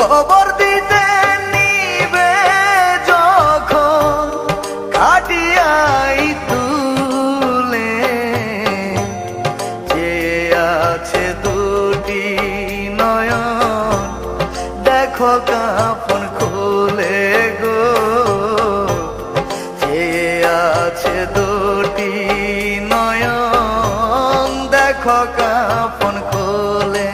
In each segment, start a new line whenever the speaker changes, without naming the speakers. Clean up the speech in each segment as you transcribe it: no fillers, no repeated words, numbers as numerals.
কবর দিতে নিবে যখন কাটিয়াই তুলে, যে আছে দুটি নয়ন দেখো কাফন খুলে গো, যে আছে দুটি নয়ন দেখো কাফন খুলে।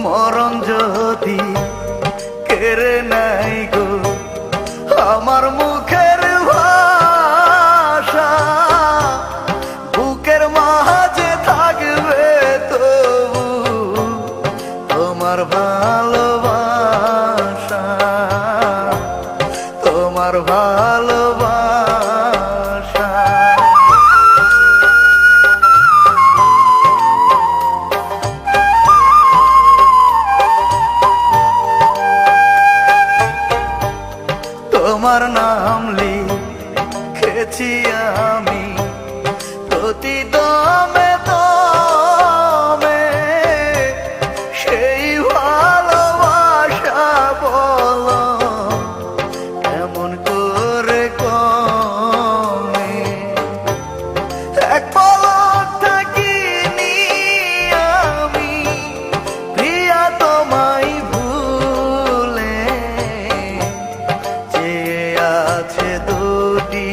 মরণ যদি কেড়ে নাই গো আমার মুখের ভাষা, বুকের মাঝে থাকবে তবু তোমার ভালোবাসা, তোমার ভালোবাসা। তোমার নাম লিখেছি আমি প্রতি দমে দমে, সেই ভালোবাসা বলো কেমন করে কমে। এক পলক থাকিনি আমি প্রিয়া তোমায় ভুলে, যে আছে দুটি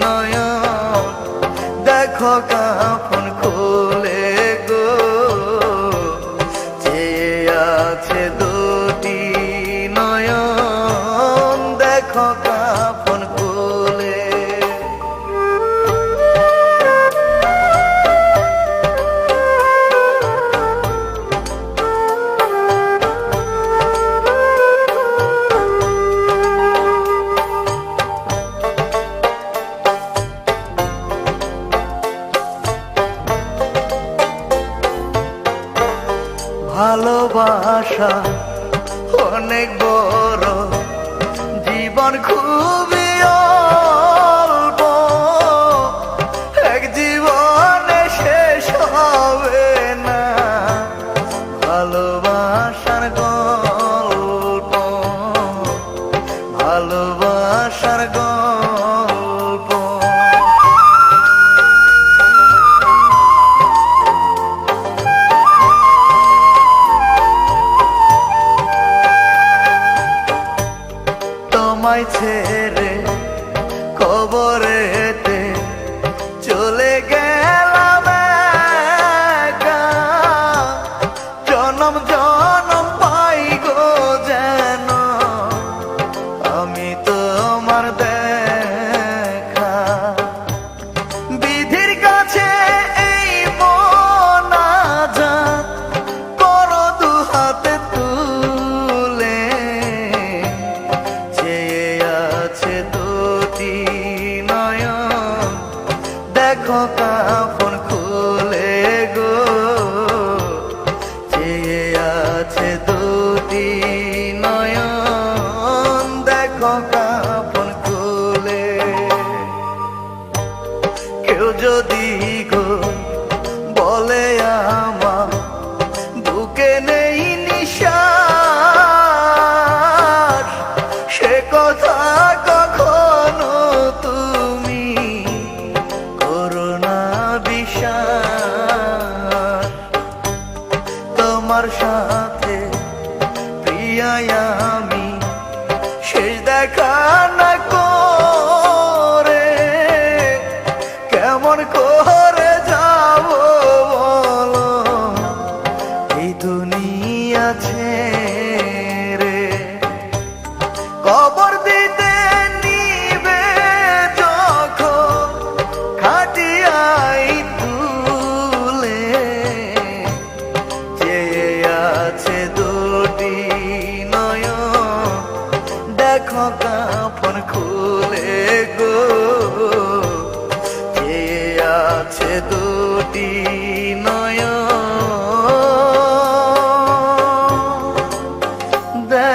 নয়ন দেখো কাফন খুলে গো, যে আছে দুটি নয়ন দেখো কাফন খুলে। ভালোবাসা অনেক বড়, জীবন খুবই অল্প, এক জীবনে শেষ হবে না ভালোবাসার গল্প, ভালোবাসার গল্প। তোমায় ছেড়ে কবরেতে চলে গেলাম একা, জনম জনম পাই গো যেন আমি তোমার দেখা। বিধির কাছে এই মোনাজাত করো দু হাতে তুলে, যে আছে দুটি নয়ন দেখো কাফন খুলে গো, যে আছে দুটি নয়ন দেখো কাফন খুলে। কেউ যদি গো বলে আমার বুকে নেই নিঃশ্বাস, সে কথা কখনো তুমি করো না বিশ্বাস। তোমার সাথে প্রিয়া আমি শেষ দেখা না করে কেমন করে যাব বলো এই দুনিয়া ছেড়ে। কবর দিতে নিবে যখন খাটিয়াই তুলে, যে আছে দুটি নয়ন দেখো কাফন খুলে গো, যে আছে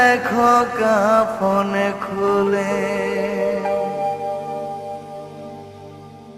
দেখো কাফন খুলে।